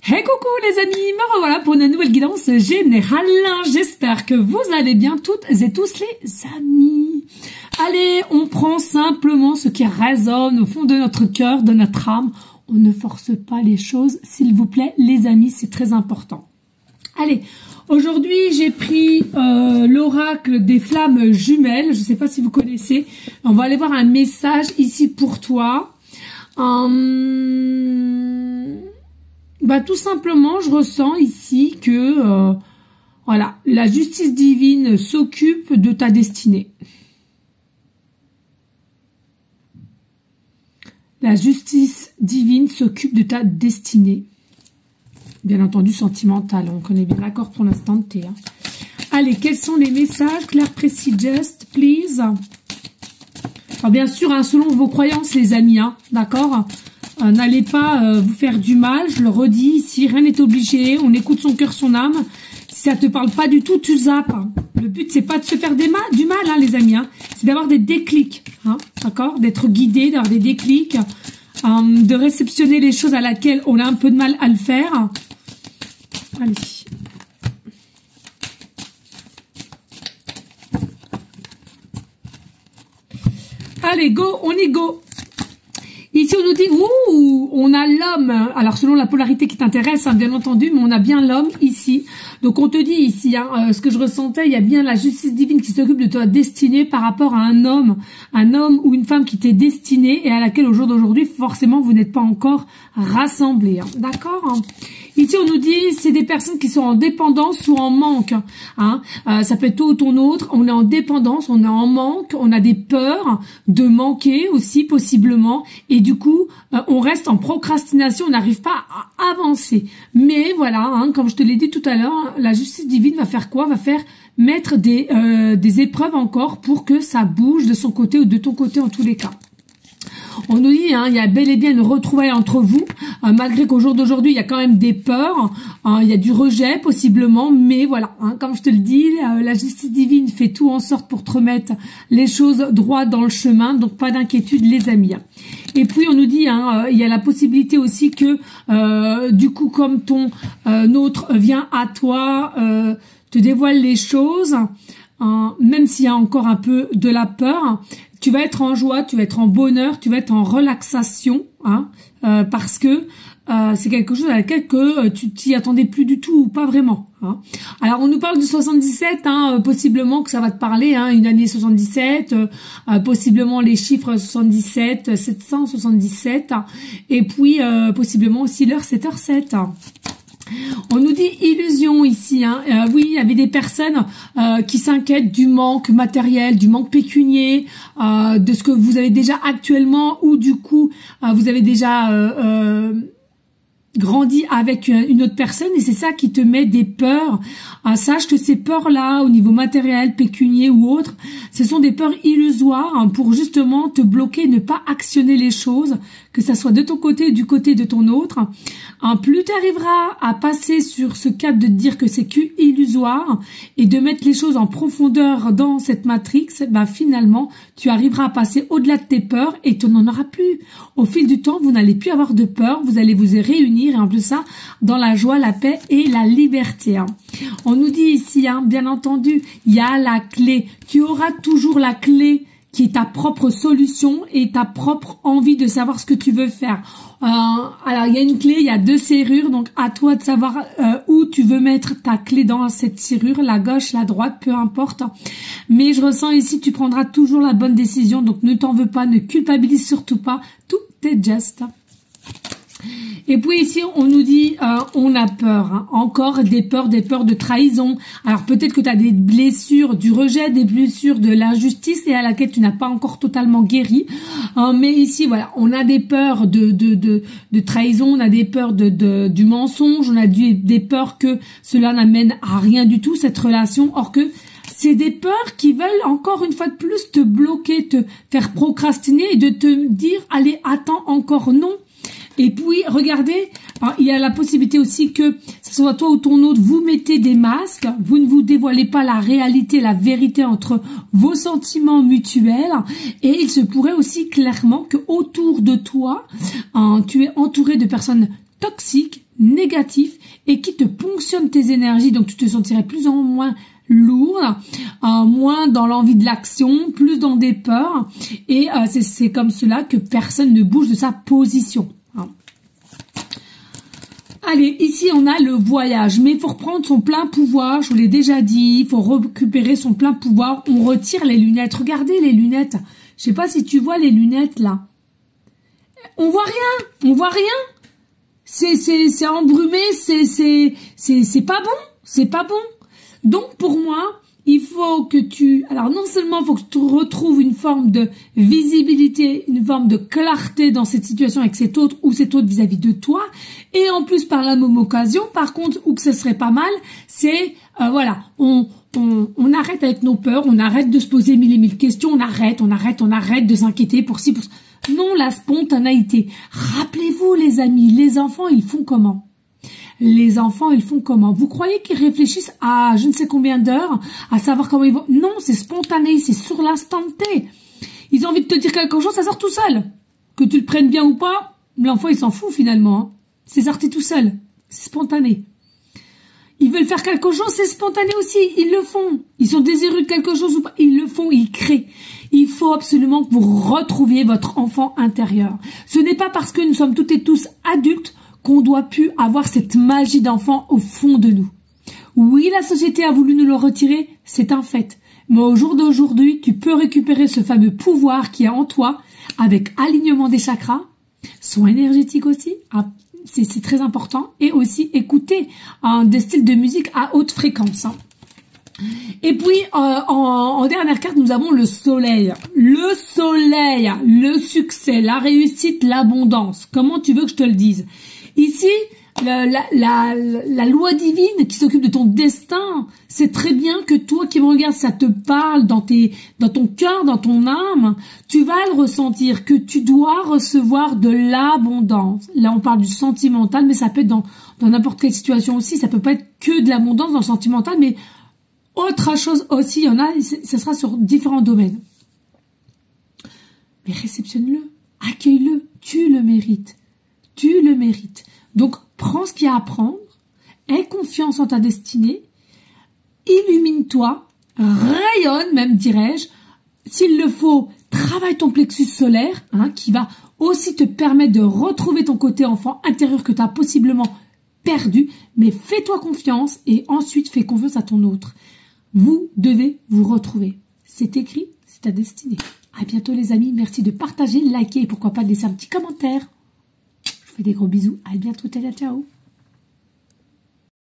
Hey coucou les amis, me revoilà pour une nouvelle guidance générale. J'espère que vous allez bien toutes et tous les amis. Allez, on prend simplement ce qui résonne au fond de notre cœur, de notre âme. On ne force pas les choses, s'il vous plaît les amis, c'est très important. Allez, aujourd'hui j'ai pris l'oracle des flammes jumelles, je ne sais pas si vous connaissez. On va aller voir un message ici pour toi. Bah, tout simplement, je ressens ici que voilà, la justice divine s'occupe de ta destinée. La justice divine s'occupe de ta destinée. Bien entendu, sentimentale. On connaît bien l'accord pour l'instant de T. Hein. Allez, quels sont les messages? Clair, précis, just, please. Alors, bien sûr, hein, selon vos croyances, les amis, hein, d'accord? N'allez pas vous faire du mal, je le redis ici, rien n'est obligé, on écoute son cœur, son âme. Si ça te parle pas du tout, tu zappes. Hein. Le but, c'est pas de se faire du mal, hein, les amis. Hein. C'est d'avoir des déclics, hein, d'accord? D'être guidé, d'avoir des déclics, de réceptionner les choses à laquelle on a un peu de mal à le faire. Allez. Allez, go, on y go. Ici, on nous dit, ouh, on a l'homme. Alors, selon la polarité qui t'intéresse, hein, bien entendu, mais on a bien l'homme ici. Donc, on te dit ici, hein, ce que je ressentais, il y a bien la justice divine qui s'occupe de ta destinée par rapport à un homme ou une femme qui t'est destinée et à laquelle, au jour d'aujourd'hui, forcément, vous n'êtes pas encore rassemblés. Hein, d'accord, hein. Ici, on nous dit, c'est des personnes qui sont en dépendance ou en manque. Hein. Ça peut être tout ou ton autre. On est en dépendance, on est en manque, on a des peurs de manquer aussi, possiblement. Et du coup, on reste en procrastination, on n'arrive pas à avancer. Mais voilà, hein, comme je te l'ai dit tout à l'heure, la justice divine va faire quoi? Va faire mettre des épreuves encore pour que ça bouge de son côté ou de ton côté en tous les cas. On nous dit, hein, il y a bel et bien une retrouvaille entre vous, malgré qu'au jour d'aujourd'hui, il y a quand même des peurs, il y a du rejet possiblement, mais voilà, hein, comme je te le dis, la justice divine fait tout en sorte pour te remettre les choses droit dans le chemin, donc pas d'inquiétude les amis. Et puis on nous dit, hein, il y a la possibilité aussi que, du coup, comme ton autre vient à toi, te dévoile les choses, même s'il y a encore un peu de la peur, tu vas être en joie, tu vas être en bonheur, tu vas être en relaxation, hein, parce que c'est quelque chose à laquelle tu t'y attendais plus du tout ou pas vraiment. Hein. Alors on nous parle du 77, hein, possiblement que ça va te parler, hein, une année 77, possiblement les chiffres 77, 777, et puis possiblement aussi l'heure 7h07. On nous dit illusion ici, hein. Oui, il y avait des personnes qui s'inquiètent du manque matériel, du manque pécunier, de ce que vous avez déjà actuellement ou du coup vous avez déjà grandi avec une autre personne et c'est ça qui te met des peurs. Sache que ces peurs-là, au niveau matériel, pécunier ou autre, ce sont des peurs illusoires hein, pour justement te bloquer, ne pas actionner les choses, que ça soit de ton côté ou du côté de ton autre. Plus tu arriveras à passer sur ce cap de te dire que c'est que illusoire et de mettre les choses en profondeur dans cette matrix, ben finalement, tu arriveras à passer au-delà de tes peurs et tu n'en auras plus. Au fil du temps, vous n'allez plus avoir de peur, vous allez vous réunir et en plus ça, dans la joie, la paix et la liberté. Hein. On nous dit ici, hein, bien entendu, il y a la clé. Tu auras toujours la clé qui est ta propre solution et ta propre envie de savoir ce que tu veux faire. Alors, il y a une clé, il y a 2 serrures, donc à toi de savoir où tu veux mettre ta clé dans cette serrure, la gauche, la droite, peu importe. Mais je ressens ici, tu prendras toujours la bonne décision, donc ne t'en veux pas, ne culpabilise surtout pas, tout est juste. Et puis ici, on nous dit, on a peur, hein, encore des peurs de trahison. Alors peut-être que tu as des blessures du rejet, des blessures de l'injustice et à laquelle tu n'as pas encore totalement guéri. Mais ici, voilà, on a des peurs de trahison, on a des peurs du mensonge, on a des peurs que cela n'amène à rien du tout, cette relation, or que c'est des peurs qui veulent encore une fois de plus te bloquer, te faire procrastiner et de te dire, allez, attends encore, non. Et puis, regardez, il y a la possibilité aussi que ce soit toi ou ton autre, vous mettez des masques, vous ne vous dévoilez pas la réalité, la vérité entre vos sentiments mutuels. Et il se pourrait aussi clairement que autour de toi, tu es entouré de personnes toxiques, négatifs et qui te ponctionnent tes énergies. Donc tu te sentirais plus en moins lourd, moins dans l'envie de l'action, plus dans des peurs. Et c'est comme cela que personne ne bouge de sa position. Allez, ici on a le voyage, mais il faut reprendre son plein pouvoir, je vous l'ai déjà dit, il faut récupérer son plein pouvoir, on retire les lunettes, regardez les lunettes, je sais pas si tu vois les lunettes là, on voit rien, c'est embrumé, c'est pas bon, donc pour moi, il faut que alors non seulement il faut que tu retrouves une forme de visibilité, une forme de clarté dans cette situation avec cet autre ou cet autre vis-à-vis de toi, et en plus par la même occasion, par contre, où que ce serait pas mal, c'est, voilà, on arrête avec nos peurs, on arrête de se poser mille et mille questions, on arrête de s'inquiéter pour ci, pour ça. Non, la spontanéité. Rappelez-vous les amis, les enfants, ils font comment? Les enfants, ils font comment? Vous croyez qu'ils réfléchissent à je ne sais combien d'heures, à savoir comment ils vont? Non, c'est spontané, c'est sur l'instant T. Ils ont envie de te dire quelque chose, ça sort tout seul. Que tu le prennes bien ou pas, l'enfant, il s'en fout finalement. C'est sorti tout seul. C'est spontané. Ils veulent faire quelque chose, c'est spontané aussi. Ils le font. Ils sont désireux de quelque chose ou pas, ils le font, ils créent. Il faut absolument que vous retrouviez votre enfant intérieur. Ce n'est pas parce que nous sommes toutes et tous adultes qu'on doit plus avoir cette magie d'enfant au fond de nous. Oui, la société a voulu nous le retirer, c'est un fait. Mais au jour d'aujourd'hui, tu peux récupérer ce fameux pouvoir qui est en toi avec alignement des chakras, soins énergétiques aussi, c'est très important, et aussi écouter des styles de musique à haute fréquence. Et puis, en dernière carte, nous avons le soleil. Le soleil, le succès, la réussite, l'abondance. Comment tu veux que je te le dise? Ici, la loi divine qui s'occupe de ton destin, c'est très bien que toi qui me regardes, ça te parle dans ton cœur, dans ton âme, tu vas le ressentir, que tu dois recevoir de l'abondance. Là, on parle du sentimental, mais ça peut être dans n'importe quelle situation aussi. Ça peut pas être que de l'abondance dans le sentimental, mais autre chose aussi, il y en a, ça sera sur différents domaines. Mais réceptionne-le, accueille-le, tu le mérites. Tu le mérites. Donc, prends ce qu'il y a à prendre, aie confiance en ta destinée, illumine-toi, rayonne même, dirais-je. S'il le faut, travaille ton plexus solaire, qui va aussi te permettre de retrouver ton côté enfant intérieur que tu as possiblement perdu, mais fais-toi confiance et ensuite fais confiance à ton autre. Vous devez vous retrouver. C'est écrit, c'est ta destinée. À bientôt les amis, merci de partager, liker et pourquoi pas de laisser un petit commentaire. Je vous fais des gros bisous, à bientôt, ciao.